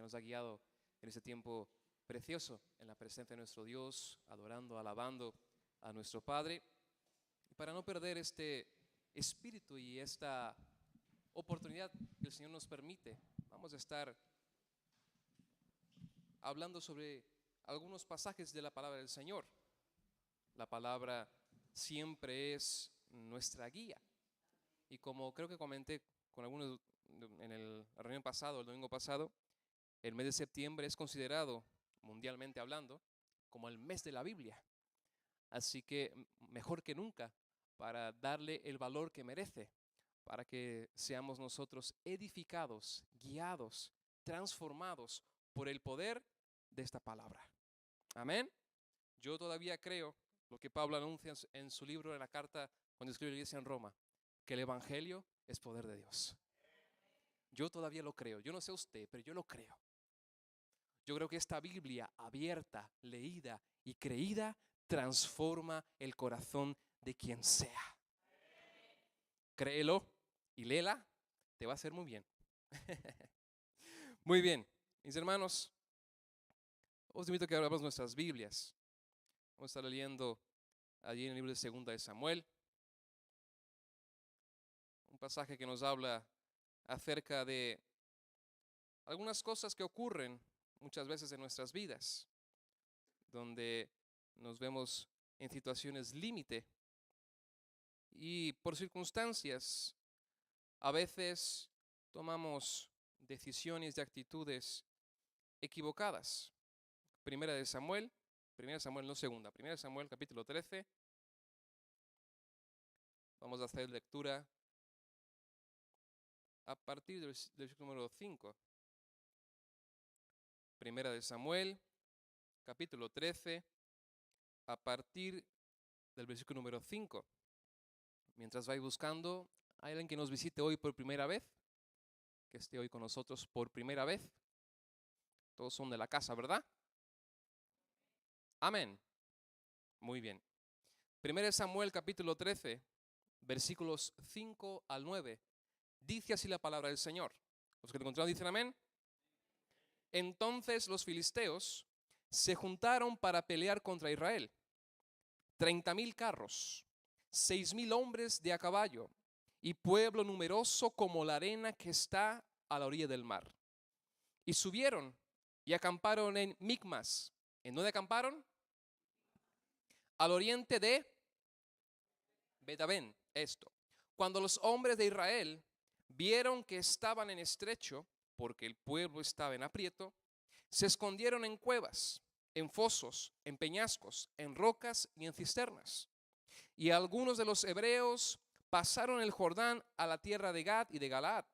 nos ha guiado en este tiempo precioso, en la presencia de nuestro Dios, adorando, alabando a nuestro Padre. Y para no perder este espíritu y esta oportunidad que el Señor nos permite, vamos a estar hablando sobre algunos pasajes de la palabra del Señor. La palabra siempre es nuestra guía. Y como creo que comenté con algunos en la reunión pasado, el domingo pasado, el mes de septiembre es considerado, mundialmente hablando, como el mes de la Biblia. Así que mejor que nunca para darle el valor que merece, para que seamos nosotros edificados, guiados, transformados por el poder de esta palabra. Amén. Yo todavía creo lo que Pablo anuncia en su libro, en la carta cuando escribe la iglesia en Roma, que el evangelio es poder de Dios. Yo todavía lo creo. Yo no sé usted, pero yo lo creo. Yo creo que esta Biblia abierta, leída y creída transforma el corazón de quien sea. Créelo y léela, te va a hacer muy bien. Muy bien, mis hermanos, os invito a que abramos nuestras Biblias. Vamos a estar leyendo allí en el libro de 2 de Samuel, un pasaje que nos habla acerca de algunas cosas que ocurren muchas veces en nuestras vidas, donde nos vemos en situaciones límite y por circunstancias a veces tomamos decisiones y actitudes equivocadas. Primera Samuel no segunda, Primera de Samuel capítulo 13. Vamos a hacer lectura a partir del versículo número 5. Primera de Samuel capítulo 13, a partir del versículo número 5. Mientras vais buscando, ¿hay alguien que nos visite hoy por primera vez? Que esté hoy con nosotros por primera vez. Todos son de la casa, ¿verdad? Amén. Muy bien. Primera de Samuel capítulo 13, versículos 5 al 9. Dice así la palabra del Señor. Los que te encontraron dicen amén. Entonces los filisteos se juntaron para pelear contra Israel. 30,000 carros, 6,000 hombres de a caballo y pueblo numeroso como la arena que está a la orilla del mar. Y subieron y acamparon en Micmas. ¿En dónde acamparon? Al oriente de Betabén. Esto. Cuando los hombres de Israel vieron que estaban en estrecho, porque el pueblo estaba en aprieto, se escondieron en cuevas, en fosos, en peñascos, en rocas y en cisternas. Y algunos de los hebreos pasaron el Jordán a la tierra de Gad y de Galaad.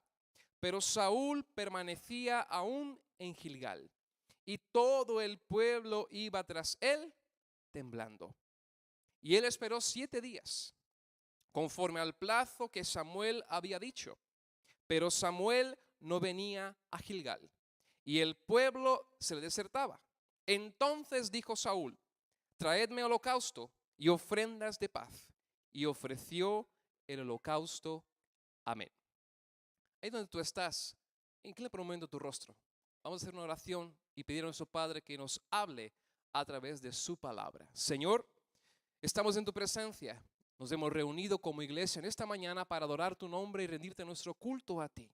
Pero Saúl permanecía aún en Gilgal, y todo el pueblo iba tras él temblando. Y él esperó 7 días, conforme al plazo que Samuel había dicho. Pero Samuel no venía a Gilgal, y el pueblo se le desertaba. Entonces dijo Saúl: traedme holocausto y ofrendas de paz. Y ofreció el holocausto. Amén. Ahí donde tú estás, inclina por un momento tu rostro. Vamos a hacer una oración y pedir a nuestro Padre que nos hable a través de su palabra. Señor, estamos en tu presencia. Nos hemos reunido como iglesia en esta mañana para adorar tu nombre y rendirte nuestro culto a ti.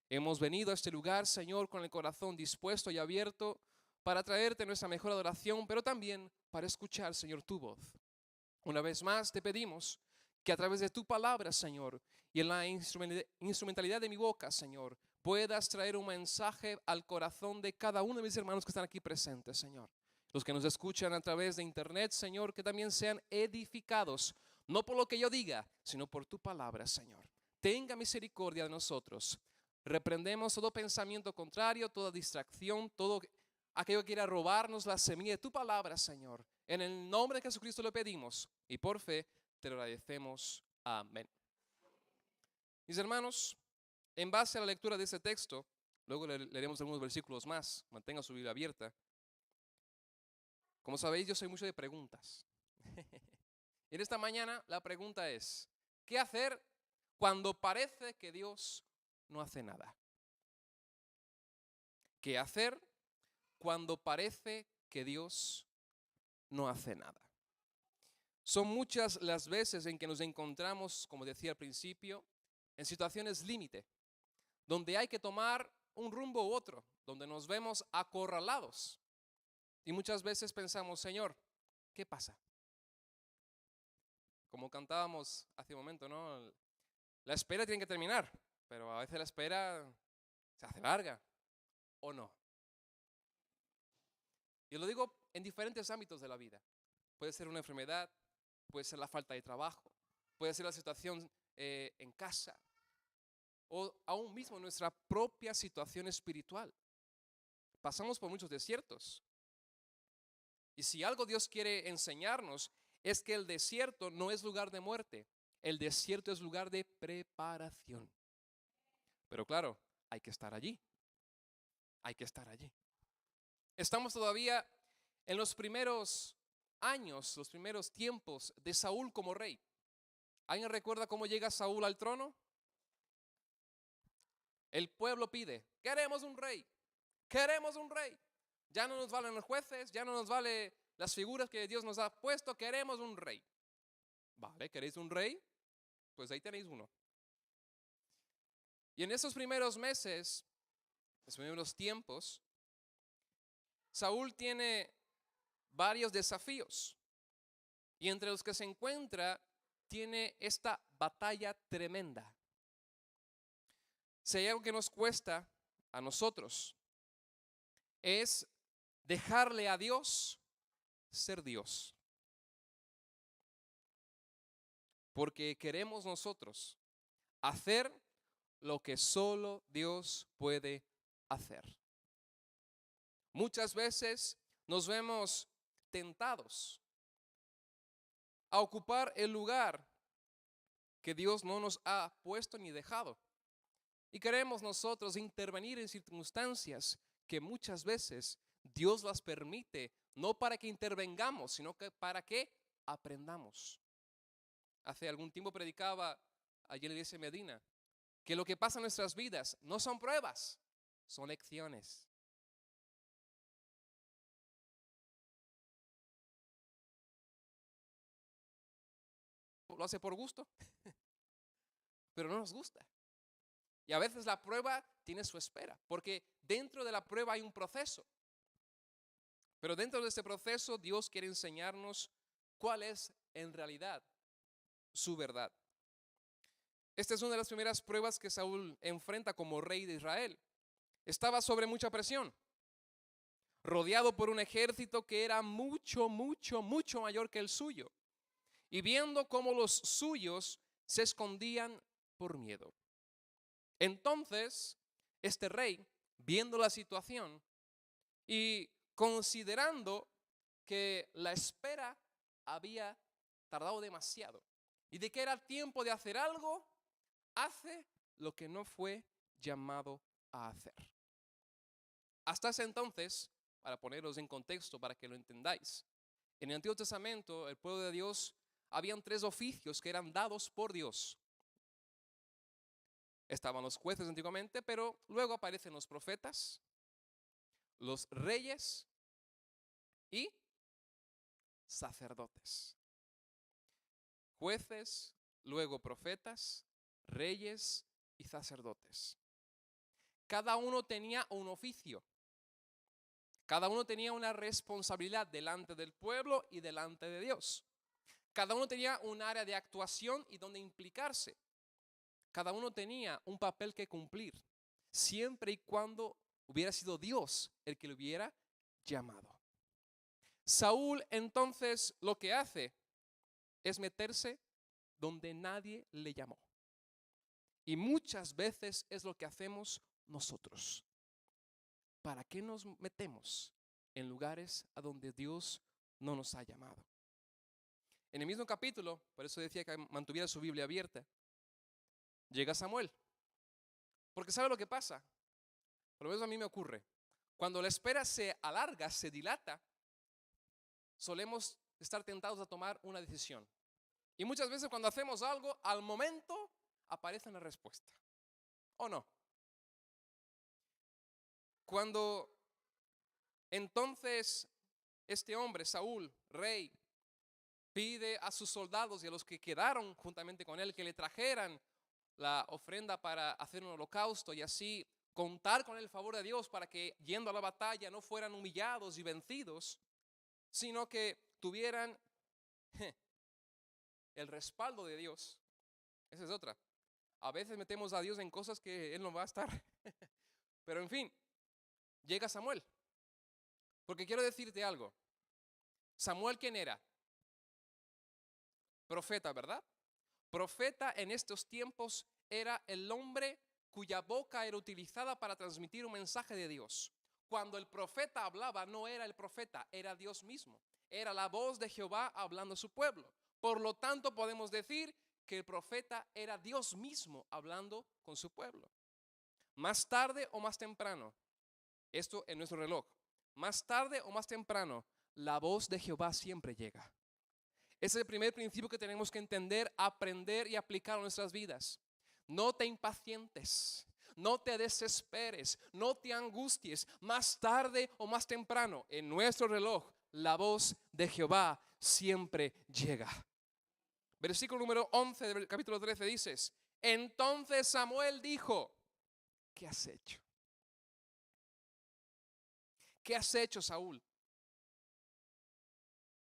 Hemos venido a este lugar, Señor, con el corazón dispuesto y abierto para traerte nuestra mejor adoración, pero también para escuchar, Señor, tu voz. Una vez más te pedimos que a través de tu palabra, Señor, y en la instrumentalidad de mi boca, Señor, puedas traer un mensaje al corazón de cada uno de mis hermanos que están aquí presentes, Señor. Los que nos escuchan a través de internet, Señor, que también sean edificados, no por lo que yo diga, sino por tu palabra, Señor. Tenga misericordia de nosotros. Reprendemos todo pensamiento contrario, toda distracción, todo aquello que quiera robarnos la semilla de tu palabra, Señor. En el nombre de Jesucristo lo pedimos y por fe te lo agradecemos. Amén. Mis hermanos, en base a la lectura de este texto, luego leeremos algunos versículos más. Mantenga su Biblia abierta. Como sabéis, yo soy mucho de preguntas. Y en esta mañana la pregunta es: ¿qué hacer cuando parece que Dios no hace nada? qué hacer cuando parece que Dios no hace nada. Son muchas las veces en que nos encontramos, como decía al principio, en situaciones límite, donde hay que tomar un rumbo u otro, donde nos vemos acorralados. Y muchas veces pensamos, Señor, ¿qué pasa? Como cantábamos hace un momento, ¿no? La espera tiene que terminar, pero a veces la espera se hace larga, ¿o no? Y lo digo en diferentes ámbitos de la vida. Puede ser una enfermedad, puede ser la falta de trabajo, puede ser la situación en casa, o aún mismo nuestra propia situación espiritual. Pasamos por muchos desiertos. Y si algo Dios quiere enseñarnos es que el desierto no es lugar de muerte, el desierto es lugar de preparación. Pero claro, hay que estar allí, hay que estar allí. Estamos todavía en los primeros años, los primeros tiempos de Saúl como rey. ¿Alguien recuerda cómo llega Saúl al trono? El pueblo pide, queremos un rey, queremos un rey. Ya no nos valen los jueces, ya no nos valen las figuras que Dios nos ha puesto, queremos un rey. Vale, ¿queréis un rey? Pues ahí tenéis uno. Y en esos primeros meses, los primeros tiempos, Saúl tiene varios desafíos. Y entre los que se encuentra, tiene esta batalla tremenda. Si hay algo que nos cuesta a nosotros, es dejarle a Dios ser Dios. Porque queremos nosotros hacer lo que solo Dios puede hacer. Muchas veces nos vemos tentados a ocupar el lugar que Dios no nos ha puesto ni dejado. Y queremos nosotros intervenir en circunstancias que muchas veces Dios las permite, no para que intervengamos, sino que para que aprendamos. Hace algún tiempo predicaba allí en la iglesia de Medina que lo que pasa en nuestras vidas no son pruebas, son lecciones. Lo hace por gusto, pero no nos gusta. Y a veces la prueba tiene su espera, porque dentro de la prueba hay un proceso. Pero dentro de este proceso Dios quiere enseñarnos cuál es en realidad su verdad. Esta es una de las primeras pruebas que Saúl enfrenta como rey de Israel. Estaba sobre mucha presión, rodeado por un ejército que era mucho mayor que el suyo, y viendo cómo los suyos se escondían por miedo. Entonces, este rey, viendo la situación y considerando que la espera había tardado demasiado y de que era tiempo de hacer algo, hace lo que no fue llamado a hacer. Hasta ese entonces, para poneros en contexto, para que lo entendáis, en el Antiguo Testamento, el pueblo de Dios, habían 3 oficios que eran dados por Dios. Estaban los jueces antiguamente, pero luego aparecen los profetas, los reyes y sacerdotes. Jueces, luego profetas, reyes y sacerdotes. Cada uno tenía un oficio. Cada uno tenía una responsabilidad delante del pueblo y delante de Dios. Cada uno tenía un área de actuación y donde implicarse. Cada uno tenía un papel que cumplir, siempre y cuando hubiera sido Dios el que lo hubiera llamado. Saúl entonces lo que hace es meterse donde nadie le llamó. Y muchas veces es lo que hacemos nosotros. ¿Para qué nos metemos en lugares a donde Dios no nos ha llamado? En el mismo capítulo, por eso decía que mantuviera su Biblia abierta, llega Samuel. Porque ¿sabe lo que pasa? Por lo menos a mí me ocurre. Cuando la espera se alarga, se dilata, solemos estar tentados a tomar una decisión. Y muchas veces cuando hacemos algo, al momento aparece una respuesta. ¿O no? Cuando entonces este hombre, Saúl, rey, pide a sus soldados y a los que quedaron juntamente con él que le trajeran la ofrenda para hacer un holocausto y así contar con el favor de Dios para que yendo a la batalla no fueran humillados y vencidos, sino que tuvieran el respaldo de Dios. Esa es otra. A veces metemos a Dios en cosas que Él no va a estar. Pero en fin, llega Samuel. Porque quiero decirte algo. Samuel, ¿quién era? Profeta, ¿verdad? Profeta en estos tiempos era el hombre cuya boca era utilizada para transmitir un mensaje de Dios. Cuando el profeta hablaba, no era el profeta, era Dios mismo. Era la voz de Jehová hablando a su pueblo. Por lo tanto, podemos decir que el profeta era Dios mismo hablando con su pueblo. Más tarde o más temprano, esto en nuestro reloj, más tarde o más temprano, la voz de Jehová siempre llega. Ese es el primer principio que tenemos que entender, aprender y aplicar a nuestras vidas. No te impacientes, no te desesperes, no te angusties. Más tarde o más temprano, en nuestro reloj, la voz de Jehová siempre llega. Versículo número 11 del capítulo 13 dices: entonces Samuel dijo, ¿qué has hecho? ¿Qué has hecho, Saúl?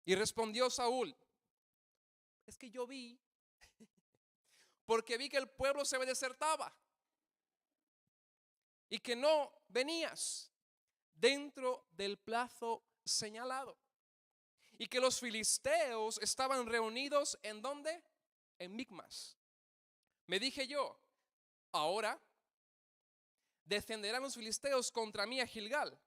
Y respondió Saúl: es que yo vi, porque vi que el pueblo se me desertaba y que no venías dentro del plazo señalado. Y que los filisteos estaban reunidos ¿en dónde? En Micmas. Me dije yo, ahora descenderán los filisteos contra mí a Gilgal,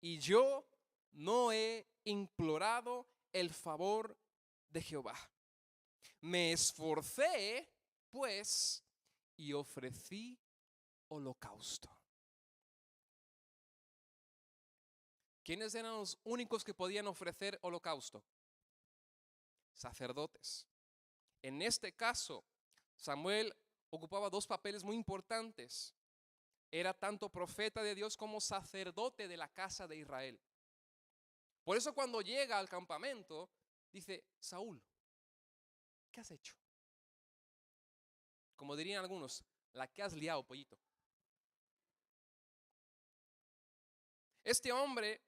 y yo no he implorado el favor de Jehová. Me esforcé, pues, y ofrecí holocausto. ¿Quiénes eran los únicos que podían ofrecer holocausto? Sacerdotes. En este caso, Samuel ocupaba dos papeles muy importantes. Era tanto profeta de Dios como sacerdote de la casa de Israel. Por eso cuando llega al campamento, dice: Saúl, ¿qué has hecho? Como dirían algunos, la que has liado, pollito. Este hombre,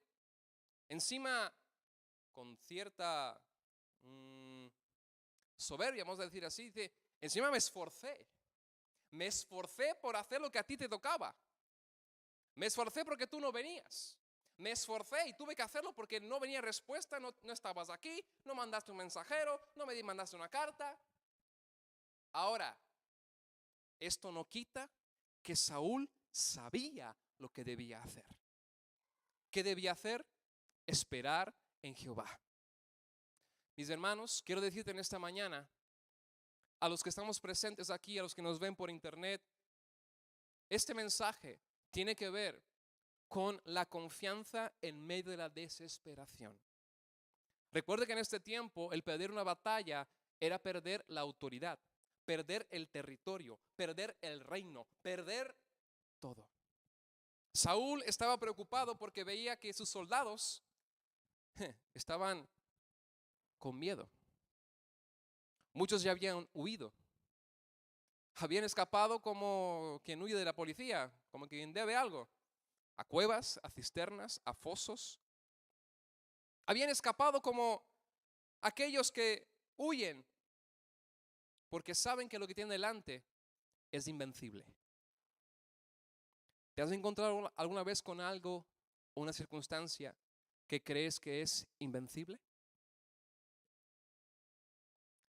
encima con cierta soberbia, vamos a decir así, dice: encima me esforcé por hacer lo que a ti te tocaba. Me esforcé porque tú no venías. Me esforcé y tuve que hacerlo porque no venía respuesta, no estabas aquí, no mandaste un mensajero, no me mandaste una carta. Ahora, esto no quita que Saúl sabía lo que debía hacer. ¿Qué debía hacer? Esperar en Jehová. Mis hermanos, quiero decirte en esta mañana, a los que estamos presentes aquí, a los que nos ven por internet, este mensaje tiene que ver con la confianza en medio de la desesperación. Recuerde que en este tiempo el perder una batalla era perder la autoridad, perder el territorio, perder el reino, perder todo. Saúl estaba preocupado porque veía que sus soldados estaban con miedo. Muchos ya habían huido. Habían escapado como quien huye de la policía, como quien debe algo. A cuevas, a cisternas, a fosos. Habían escapado como aquellos que huyen porque saben que lo que tienen delante es invencible. ¿Te has encontrado alguna vez con algo o una circunstancia que crees que es invencible?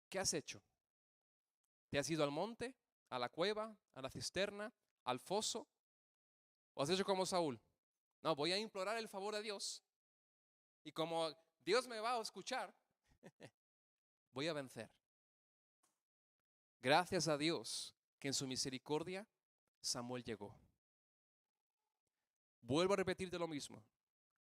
¿Qué has hecho? ¿Te has ido al monte, a la cueva, a la cisterna, al foso? ¿O has hecho como Saúl? No, voy a implorar el favor de Dios y como Dios me va a escuchar, voy a vencer. Gracias a Dios que en su misericordia Samuel llegó. Vuelvo a repetirte lo mismo.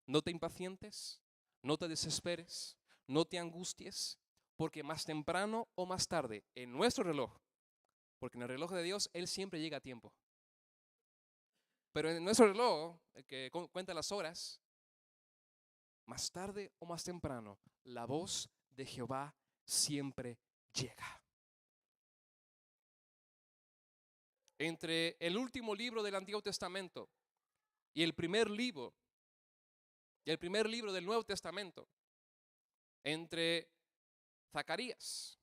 No te impacientes, no te desesperes, no te angusties, porque más temprano o más tarde, en nuestro reloj, porque en el reloj de Dios Él siempre llega a tiempo. Pero en nuestro reloj, el que cuenta las horas, más tarde o más temprano, la voz de Jehová siempre llega. Entre el último libro del Antiguo Testamento y el primer libro del Nuevo Testamento, entre Zacarías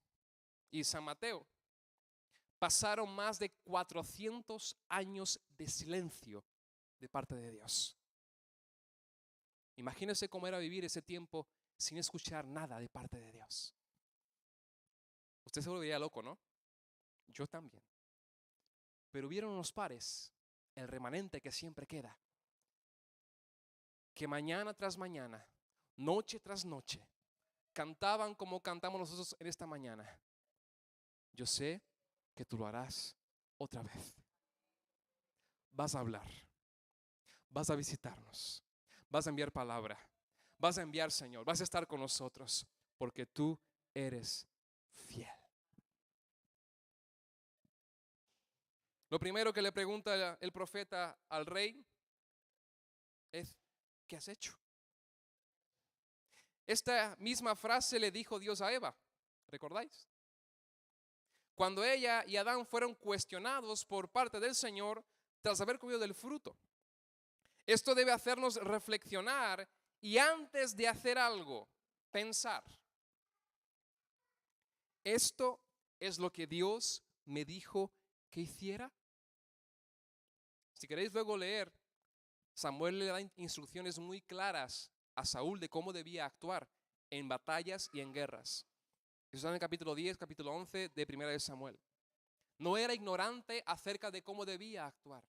y San Mateo, pasaron más de 400 años de silencio de parte de Dios. Imagínense cómo era vivir ese tiempo sin escuchar nada de parte de Dios. Usted se volvería loco, ¿no? Yo también. Pero hubieron unos pares, el remanente que siempre queda, que mañana tras mañana, noche tras noche, cantaban como cantamos nosotros en esta mañana. Yo sé que tú lo harás otra vez. Vas a hablar, vas a visitarnos, vas a enviar palabra, vas a enviar, Señor, vas a estar con nosotros, porque tú eres fiel. Lo primero que le pregunta el profeta al rey es, ¿qué has hecho? Esta misma frase le dijo Dios a Eva, ¿recordáis? Cuando ella y Adán fueron cuestionados por parte del Señor tras haber comido del fruto. Esto debe hacernos reflexionar y antes de hacer algo, pensar. ¿Esto es lo que Dios me dijo que hiciera? Si queréis luego leer, Samuel le da instrucciones muy claras a Saúl de cómo debía actuar en batallas y en guerras. Eso está en el capítulo 10, capítulo 11 de Primera de Samuel. No era ignorante acerca de cómo debía actuar.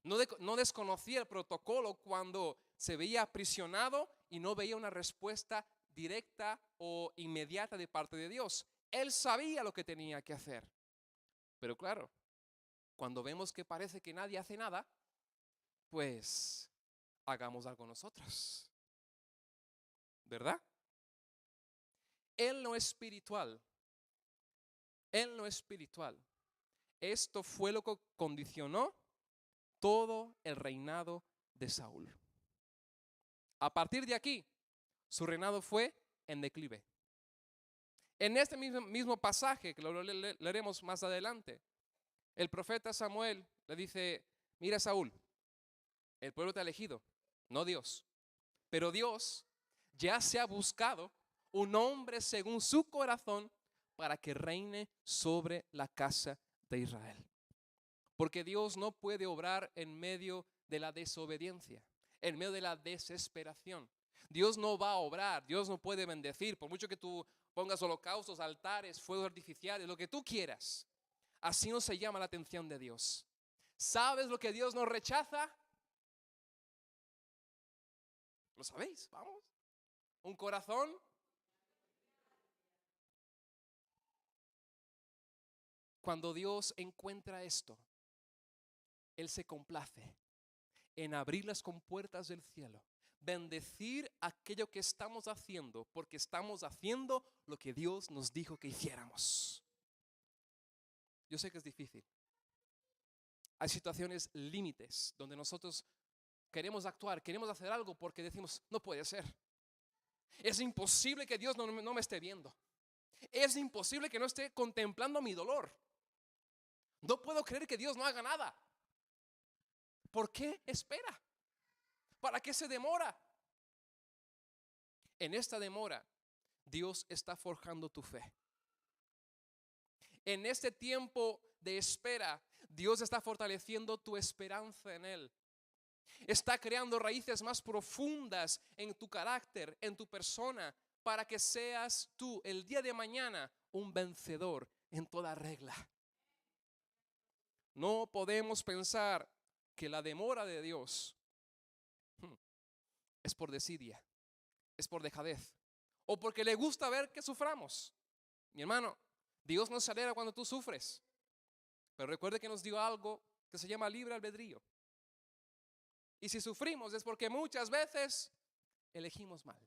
No desconocía el protocolo cuando se veía aprisionado y no veía una respuesta directa o inmediata de parte de Dios. Él sabía lo que tenía que hacer. Pero claro, cuando vemos que parece que nadie hace nada, pues hagamos algo nosotros. ¿Verdad? En lo espiritual, esto fue lo que condicionó todo el reinado de Saúl. A partir de aquí, su reinado fue en declive. En este mismo pasaje, que lo leeremos más adelante, el profeta Samuel le dice, mira Saúl, el pueblo te ha elegido, no Dios. Pero Dios ya se ha buscado un hombre según su corazón para que reine sobre la casa de Israel. Porque Dios no puede obrar en medio de la desobediencia, en medio de la desesperación. Dios no va a obrar, Dios no puede bendecir, por mucho que tú pongas holocaustos, altares, fuegos artificiales, lo que tú quieras. Así no se llama la atención de Dios. ¿Sabes lo que Dios nos rechaza? ¿Lo sabéis? Vamos. Un corazón cuando Dios encuentra esto, Él se complace en abrir las compuertas del cielo, bendecir aquello que estamos haciendo, porque estamos haciendo lo que Dios nos dijo que hiciéramos. Yo sé que es difícil. Hay situaciones límites donde nosotros queremos actuar, queremos hacer algo porque decimos, no puede ser. Es imposible que Dios no me esté viendo. Es imposible que no esté contemplando mi dolor. No puedo creer que Dios no haga nada. ¿Por qué espera? ¿Para qué se demora? En esta demora, Dios está forjando tu fe. En este tiempo de espera, Dios está fortaleciendo tu esperanza en Él. Está creando raíces más profundas en tu carácter, en tu persona, para que seas tú el día de mañana un vencedor en toda regla. No podemos pensar que la demora de Dios es por desidia, es por dejadez, o porque le gusta ver que suframos. Mi hermano, Dios no se alegra cuando tú sufres, pero recuerde que nos dio algo que se llama libre albedrío. Y si sufrimos es porque muchas veces elegimos mal.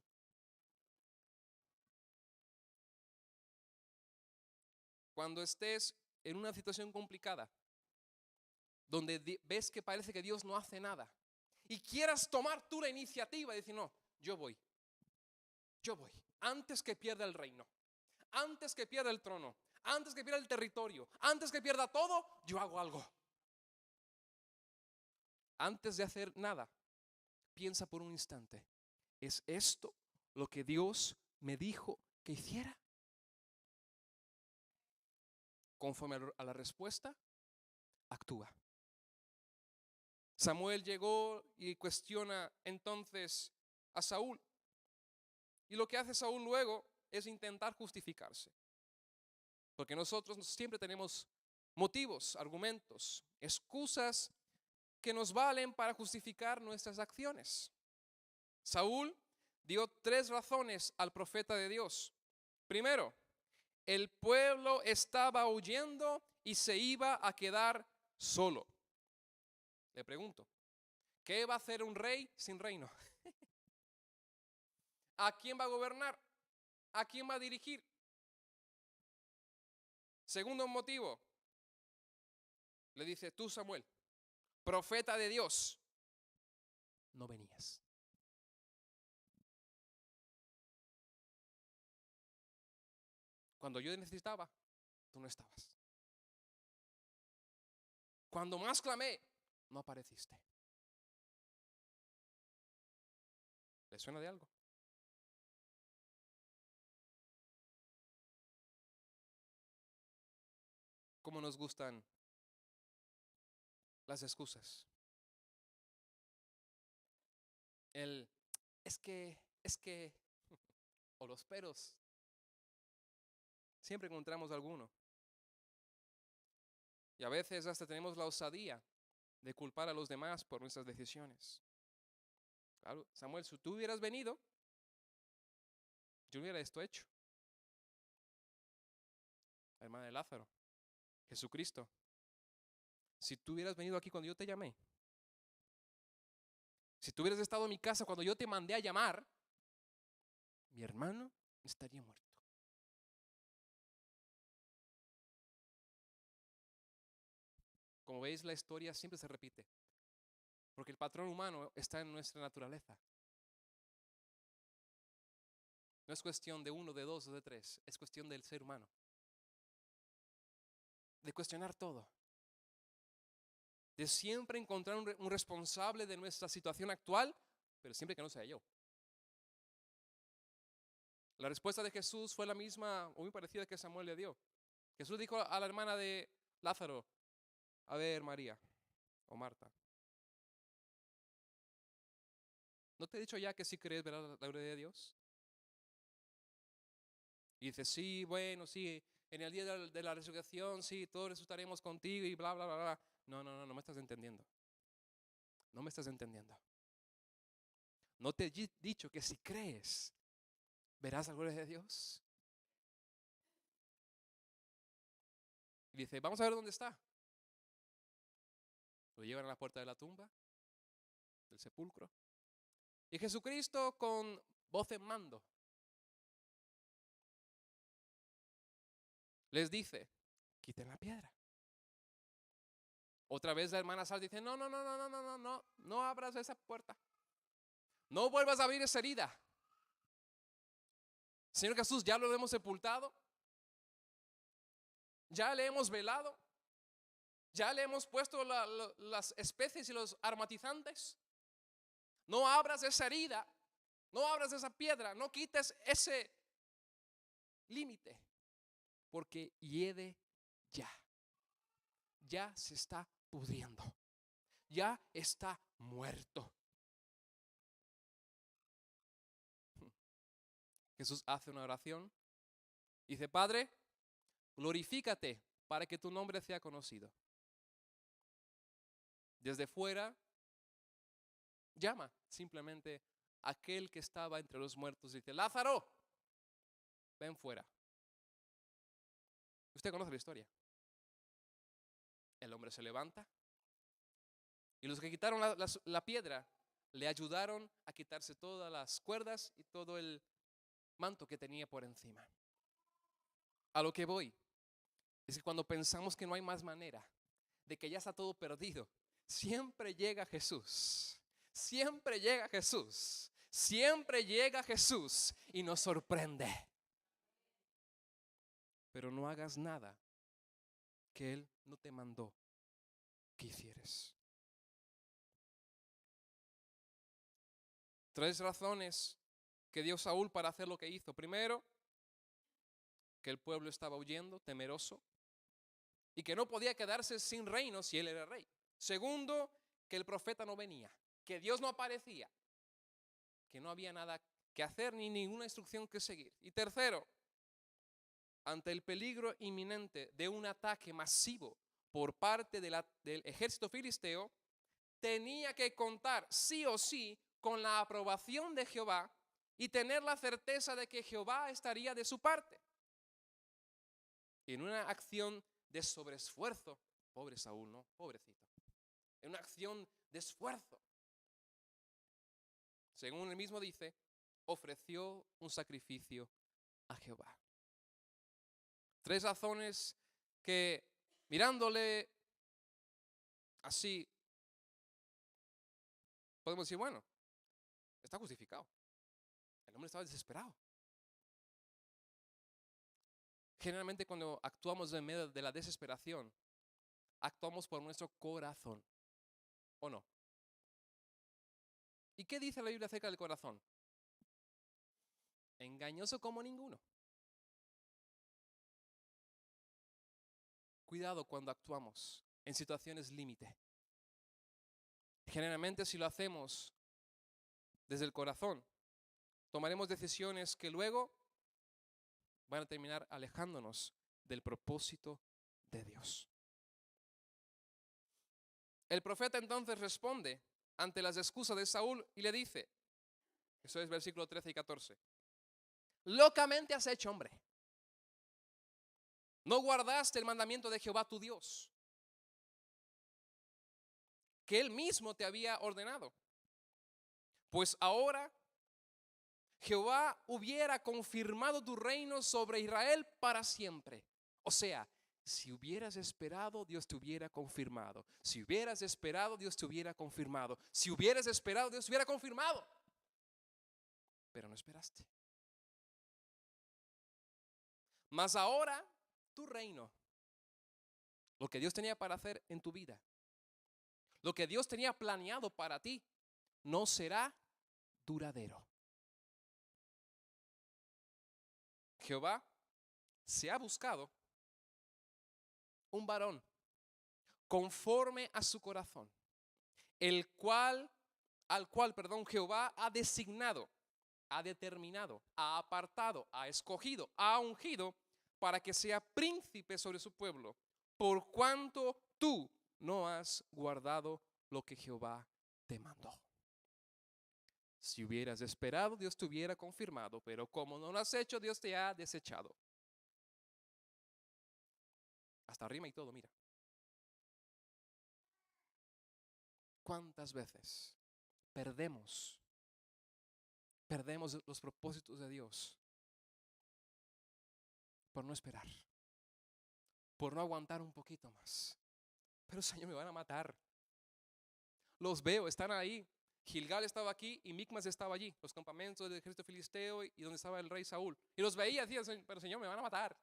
Cuando estés en una situación complicada, donde ves que parece que Dios no hace nada, y quieras tomar tú la iniciativa y decir, no, yo voy, antes que pierda el reino, antes que pierda el trono, antes que pierda el territorio, antes que pierda todo, yo hago algo. Antes de hacer nada, piensa por un instante, ¿es esto lo que Dios me dijo que hiciera? Conforme a la respuesta, actúa. Samuel llegó y cuestiona entonces a Saúl. Y lo que hace Saúl luego es intentar justificarse. Porque nosotros siempre tenemos motivos, argumentos, excusas que nos valen para justificar nuestras acciones. Saúl dio 3 razones al profeta de Dios. Primero, el pueblo estaba huyendo y se iba a quedar solo. Le pregunto, ¿qué va a hacer un rey sin reino? ¿A quién va a gobernar? ¿A quién va a dirigir? Segundo motivo, le dice, tú Samuel, profeta de Dios, no venías. Cuando yo necesitaba, tú no estabas. Cuando más clamé, no apareciste. ¿Le suena de algo? ¿Cómo nos gustan las excusas? Es que, o los peros. Siempre encontramos alguno. Y a veces hasta tenemos la osadía de culpar a los demás por nuestras decisiones. Claro, Samuel, si tú hubieras venido, yo hubiera esto hecho. La hermana de Lázaro, Jesucristo, si tú hubieras venido aquí cuando yo te llamé, si tú hubieras estado en mi casa cuando yo te mandé a llamar, mi hermano estaría muerto. Como veis, la historia siempre se repite, porque el patrón humano está en nuestra naturaleza. No es cuestión de 1, de 2 o de 3, es cuestión del ser humano. De cuestionar todo. De siempre encontrar un responsable de nuestra situación actual, pero siempre que no sea yo. La respuesta de Jesús fue la misma o muy parecida que Samuel le dio. Jesús dijo a la hermana de Lázaro, a ver María o Marta, ¿no te he dicho ya que si crees verás la gloria de Dios? Y dice, sí, bueno, sí, en el día de la resurrección, sí, todos resucitaremos contigo y bla, bla, bla, bla. No me estás entendiendo. No me estás entendiendo. ¿No te he dicho que si crees verás la gloria de Dios? Y dice, vamos a ver dónde está. Lo llevan a la puerta de la tumba, del sepulcro. Y Jesucristo con voz en mando les dice, quiten la piedra. Otra vez la hermana Sal dice, no abras esa puerta. No vuelvas a abrir esa herida. Señor Jesús, ya lo hemos sepultado. Ya le hemos velado. Ya le hemos puesto las especies y los aromatizantes. No abras esa herida. No abras esa piedra. No quites ese límite. Porque hiede ya. Ya se está pudriendo. Ya está muerto. Jesús hace una oración. Dice, Padre, glorifícate para que tu nombre sea conocido. Desde fuera, llama simplemente a aquel que estaba entre los muertos. Dice, Lázaro, ven fuera. Usted conoce la historia. El hombre se levanta y los que quitaron la piedra le ayudaron a quitarse todas las cuerdas y todo el manto que tenía por encima. A lo que voy es que cuando pensamos que no hay más manera, de que ya está todo perdido, siempre llega Jesús. Siempre llega Jesús. Siempre llega Jesús y nos sorprende. Pero no hagas nada que Él no te mandó que hicieres. 3 razones que dio Saúl para hacer lo que hizo. Primero, que el pueblo estaba huyendo, temeroso, y que no podía quedarse sin reino si él era rey. Segundo, que el profeta no venía, que Dios no aparecía, que no había nada que hacer ni ninguna instrucción que seguir. Y tercero, ante el peligro inminente de un ataque masivo por parte del ejército filisteo, tenía que contar sí o sí con la aprobación de Jehová y tener la certeza de que Jehová estaría de su parte. En una acción de sobreesfuerzo, pobre Saúl, ¿no? Pobrecito. En una acción de esfuerzo, según él mismo dice, ofreció un sacrificio a Jehová. 3 razones que, mirándole así, podemos decir, bueno, está justificado. El hombre estaba desesperado. Generalmente cuando actuamos en medio de la desesperación, actuamos por nuestro corazón, ¿o no? ¿Y qué dice la Biblia acerca del corazón? Engañoso como ninguno. Cuidado cuando actuamos en situaciones límite. Generalmente si lo hacemos desde el corazón, tomaremos decisiones que luego van a terminar alejándonos del propósito de Dios. El profeta entonces responde ante las excusas de Saúl y le dice, eso es versículo 13 y 14, locamente has hecho, hombre. No guardaste el mandamiento de Jehová tu Dios, que Él mismo te había ordenado. Pues ahora Jehová hubiera confirmado tu reino sobre Israel para siempre. O sea, si hubieras esperado, Dios te hubiera confirmado. Si hubieras esperado, Dios te hubiera confirmado. Si hubieras esperado, Dios te hubiera confirmado. Pero no esperaste. Mas ahora, tu reino, lo que Dios tenía para hacer en tu vida, lo que Dios tenía planeado para ti, no será duradero. Jehová se ha buscado un varón conforme a su corazón, al cual Jehová ha designado, ha determinado, ha apartado, ha escogido, ha ungido para que sea príncipe sobre su pueblo, por cuanto tú no has guardado lo que Jehová te mandó. Si hubieras esperado, Dios te hubiera confirmado, pero como no lo has hecho, Dios te ha desechado. Hasta rima y todo, mira. ¿Cuántas veces perdemos los propósitos de Dios por no esperar, por no aguantar un poquito más? Pero Señor, me van a matar. Los veo, están ahí. Gilgal estaba aquí y Micmas estaba allí, los campamentos del ejército filisteo y donde estaba el rey Saúl. Y los veía, decía, pero Señor, me van a matar.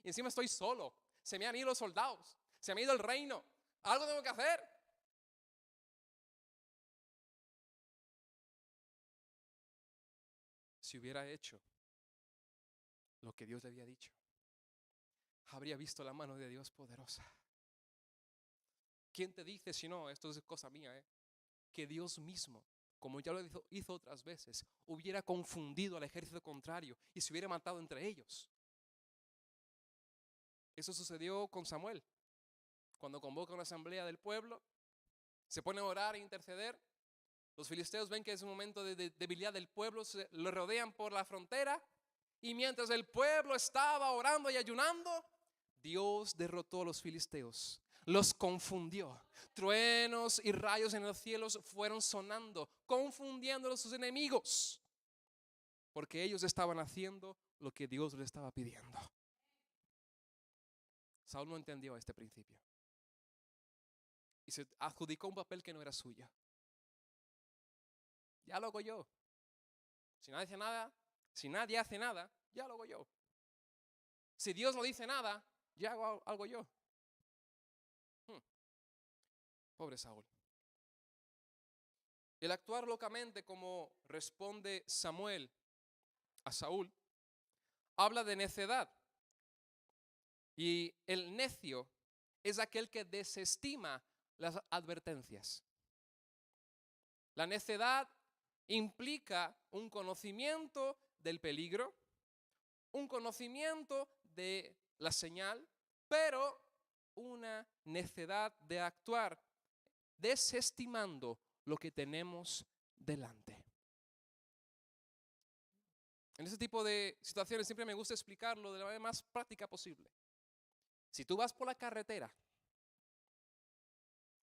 Y encima estoy solo. Se me han ido los soldados, se me ha ido el reino. Algo tengo que hacer. Si hubiera hecho lo que Dios le había dicho, habría visto la mano de Dios poderosa. ¿Quién te dice si no, esto es cosa mía, que Dios mismo, como ya lo hizo otras veces, hubiera confundido al ejército contrario y se hubiera matado entre ellos? Eso sucedió con Samuel. Cuando convoca una asamblea del pueblo, se pone a orar e interceder. Los filisteos ven que es un momento de debilidad del pueblo, lo rodean por la frontera y mientras el pueblo estaba orando y ayunando, Dios derrotó a los filisteos, los confundió. Truenos y rayos en los cielos fueron sonando, confundiendo a sus enemigos, porque ellos estaban haciendo lo que Dios les estaba pidiendo. Saúl no entendió este principio. y se adjudicó un papel que no era suyo. Ya lo hago yo. Si nadie hace nada, ya lo hago yo. Si Dios no dice nada, ya hago algo yo. Pobre Saúl. El actuar locamente como responde Samuel a Saúl, habla de necedad. Y el necio es aquel que desestima las advertencias. La necedad implica un conocimiento del peligro, un conocimiento de la señal, pero una necedad de actuar desestimando lo que tenemos delante. En este tipo de situaciones siempre me gusta explicarlo de la manera más práctica posible. Si tú vas por la carretera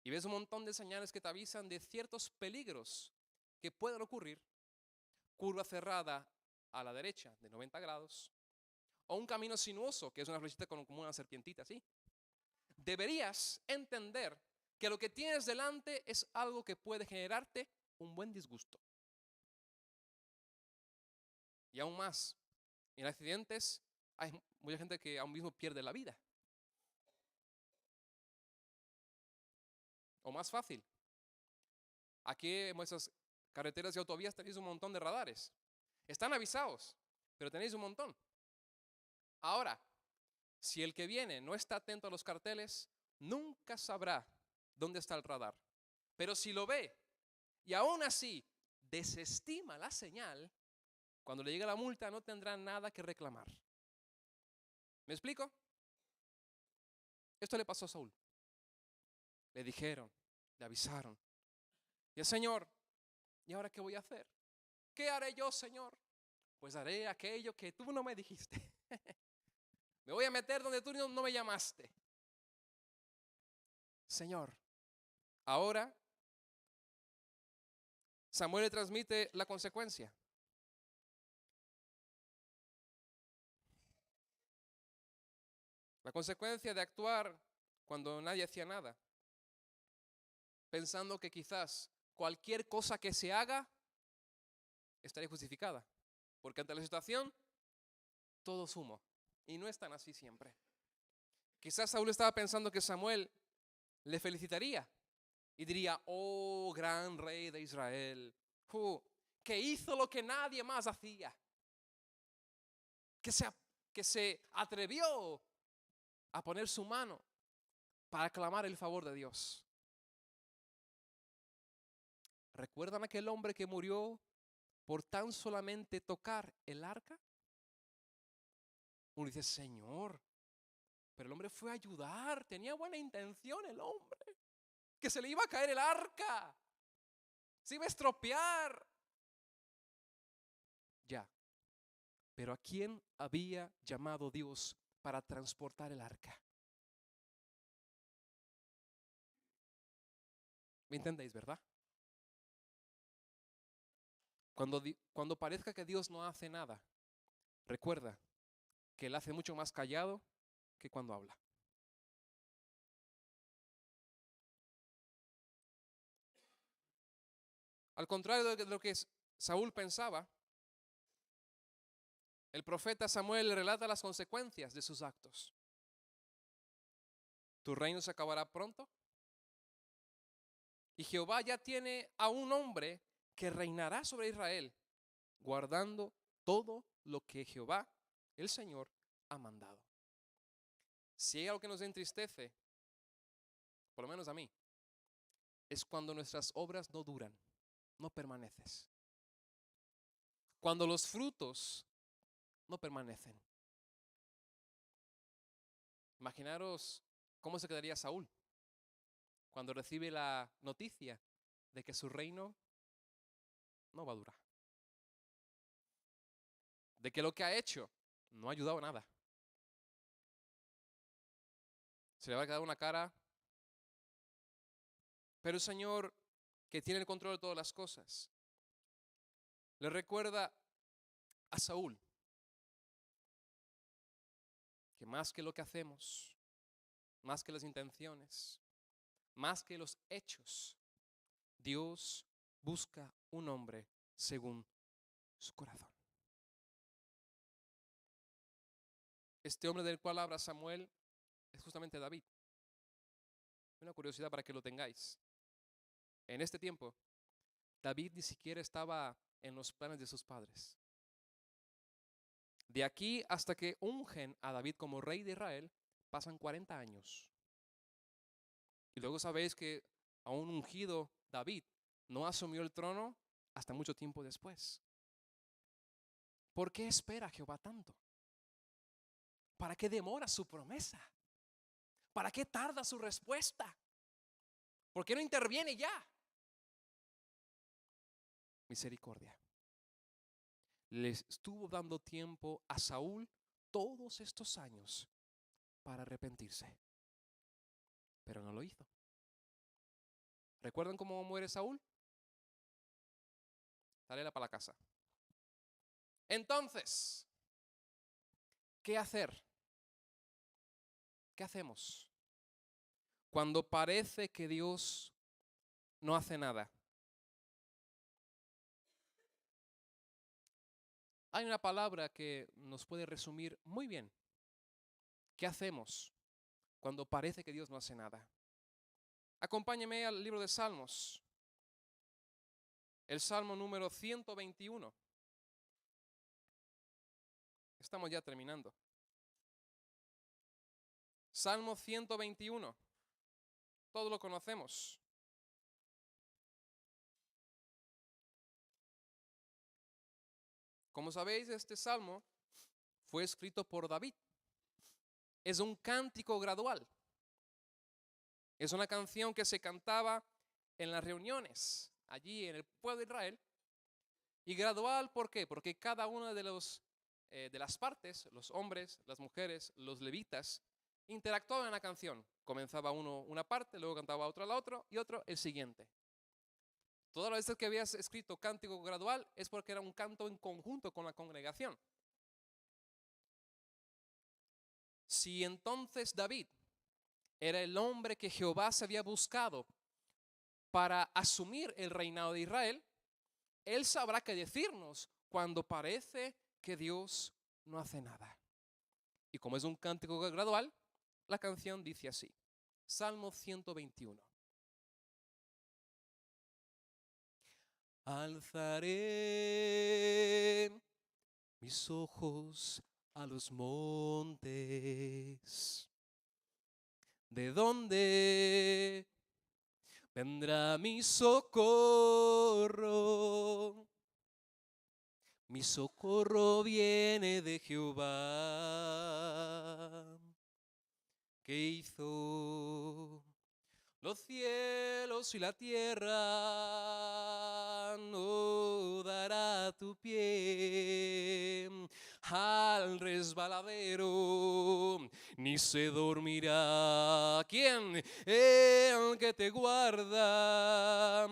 y ves un montón de señales que te avisan de ciertos peligros que pueden ocurrir, curva cerrada a la derecha de 90 grados, o un camino sinuoso, que es una flechita como una serpientita, ¿sí? Deberías entender que lo que tienes delante es algo que puede generarte un buen disgusto. Y aún más, en accidentes hay mucha gente que aún mismo pierde la vida. O más fácil, aquí en nuestras carreteras y autovías tenéis un montón de radares. Están avisados, pero tenéis un montón. Ahora, si el que viene no está atento a los carteles, nunca sabrá dónde está el radar. Pero si lo ve y aún así desestima la señal, cuando le llegue la multa no tendrá nada que reclamar. ¿Me explico? Esto le pasó a Saúl. Le dijeron, le avisaron. Y el Señor, ¿y ahora qué voy a hacer? ¿Qué haré yo, Señor? Pues haré aquello que tú no me dijiste. Me voy a meter donde tú no me llamaste. Señor, ahora Samuel le transmite la consecuencia. La consecuencia de actuar cuando nadie hacía nada. Pensando que quizás cualquier cosa que se haga estaría justificada. Porque ante la situación, todo es humo. Y no es tan así siempre. Quizás Saúl estaba pensando que Samuel le felicitaría y diría, oh, gran rey de Israel, que hizo lo que nadie más hacía. Que se atrevió a poner su mano para clamar el favor de Dios. ¿Recuerdan aquel hombre que murió por tan solamente tocar el arca? Uno dice, Señor, pero el hombre fue a ayudar, tenía buena intención el hombre, que se le iba a caer el arca, se iba a estropear. Ya, pero ¿a quién había llamado Dios para transportar el arca? ¿Me entendéis, verdad? Cuando parezca que Dios no hace nada, recuerda que Él hace mucho más callado que cuando habla. Al contrario de lo que Saúl pensaba, el profeta Samuel le relata las consecuencias de sus actos. Tu reino se acabará pronto. Y Jehová ya tiene a un hombre que reinará sobre Israel, guardando todo lo que Jehová, el Señor, ha mandado. Si hay algo que nos entristece, por lo menos a mí, es cuando nuestras obras no duran, no permaneces. Cuando los frutos no permanecen. Imaginaros cómo se quedaría Saúl cuando recibe la noticia de que su reino no va a durar. De que lo que ha hecho no ha ayudado a nada. Se le va a quedar una cara. Pero el Señor, que tiene el control de todas las cosas, le recuerda a Saúl que más que lo que hacemos, más que las intenciones, más que los hechos, Dios busca un hombre según su corazón. Este hombre del cual habla Samuel es justamente David. Una curiosidad para que lo tengáis. En este tiempo, David ni siquiera estaba en los planes de sus padres. De aquí hasta que ungen a David como rey de Israel, pasan 40 años. Y luego sabéis que a un ungido David no asumió el trono hasta mucho tiempo después. ¿Por qué espera Jehová tanto? ¿Para qué demora su promesa? ¿Para qué tarda su respuesta? ¿Por qué no interviene ya? Misericordia. Les estuvo dando tiempo a Saúl todos estos años para arrepentirse, pero no lo hizo. ¿Recuerdan cómo muere Saúl? Talela para la casa. Entonces, ¿qué hacer? ¿Qué hacemos cuando parece que Dios no hace nada? Hay una palabra que nos puede resumir muy bien. ¿Qué hacemos cuando parece que Dios no hace nada? Acompáñeme al libro de Salmos. El Salmo número 121. Estamos ya terminando. Salmo 121. Todos lo conocemos. Como sabéis, este salmo fue escrito por David. Es un cántico gradual. Es una canción que se cantaba en las reuniones, allí en el pueblo de Israel. Y gradual, ¿por qué? Porque cada una de las partes, los hombres, las mujeres, los levitas, interactuaban en la canción. Comenzaba uno una parte, luego cantaba otro la otra y otro el siguiente. Todas las veces que habías escrito cántico gradual es porque era un canto en conjunto con la congregación. Si entonces David era el hombre que Jehová se había buscado para asumir el reinado de Israel, él sabrá qué decirnos cuando parece que Dios no hace nada. Y como es un cántico gradual, la canción dice así. Salmo 121. Alzaré mis ojos a los montes. ¿De dónde vendrá mi socorro? Mi socorro viene de Jehová, que hizo los cielos y la tierra. No dará tu pie al resbaladero, ni se dormirá. ¿Quién? El que te guarda.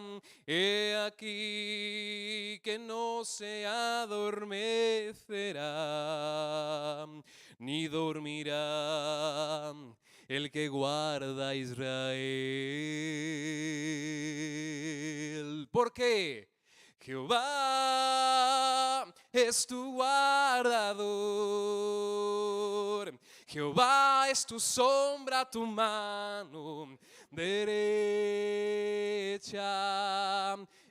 He aquí que no se adormecerá, ni dormirá el que guarda a Israel. ¿Por qué? Jehová es tu guardador. Jehová es tu sombra, tu mano derecha.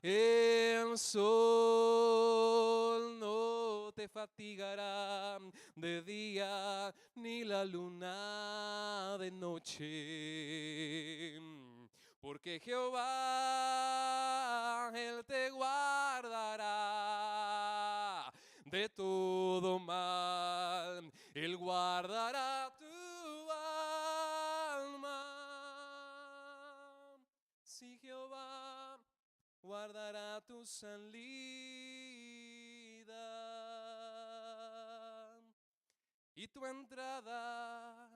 El sol no te fatigará de día, ni la luna de noche. Porque Jehová, Él te guardará de todo mal. Él guardará tu alma. Si Jehová guardará tu salida y tu entrada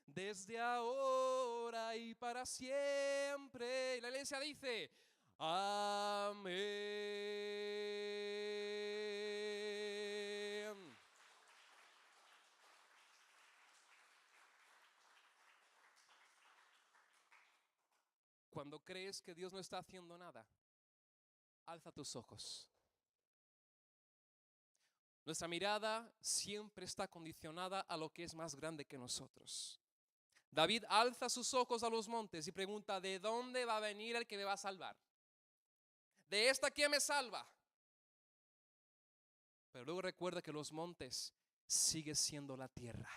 desde ahora y para siempre. Y la iglesia dice, amén. Cuando crees que Dios no está haciendo nada, alza tus ojos. Nuestra mirada siempre está condicionada a lo que es más grande que nosotros. David alza sus ojos a los montes y pregunta, ¿de dónde va a venir el que me va a salvar? ¿De esta quién me salva? Pero luego recuerda que los montes sigue siendo la tierra.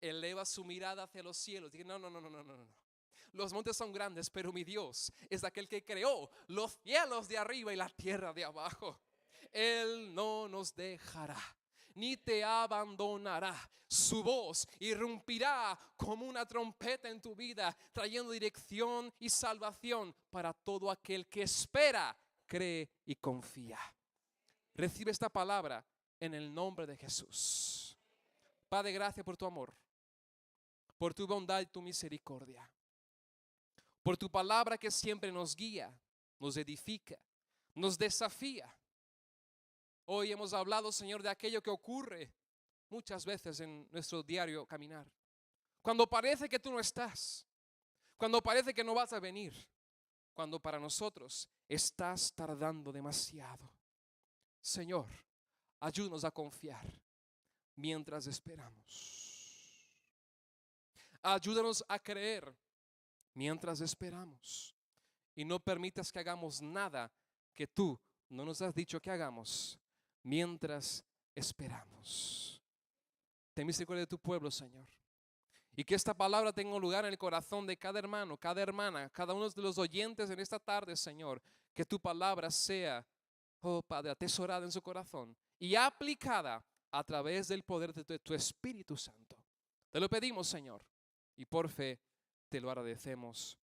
Eleva su mirada hacia los cielos. Dice, no. Los montes son grandes, pero mi Dios es aquel que creó los cielos de arriba y la tierra de abajo. Él no nos dejará, ni te abandonará. Su voz irrumpirá como una trompeta en tu vida, trayendo dirección y salvación para todo aquel que espera, cree y confía. Recibe esta palabra en el nombre de Jesús. Padre, gracias por tu amor, por tu bondad y tu misericordia, por tu palabra que siempre nos guía, nos edifica, nos desafía. Hoy hemos hablado, Señor, de aquello que ocurre muchas veces en nuestro diario caminar. Cuando parece que tú no estás, cuando parece que no vas a venir, cuando para nosotros estás tardando demasiado. Señor, ayúdanos a confiar mientras esperamos. Ayúdanos a creer mientras esperamos. Y no permitas que hagamos nada que tú no nos has dicho que hagamos mientras esperamos. Ten misericordia de tu pueblo, Señor. Y que esta palabra tenga lugar en el corazón de cada hermano, cada hermana, cada uno de los oyentes en esta tarde, Señor. Que tu palabra sea, oh Padre, atesorada en su corazón y aplicada a través del poder de tu Espíritu Santo. Te lo pedimos, Señor, y por fe te lo agradecemos.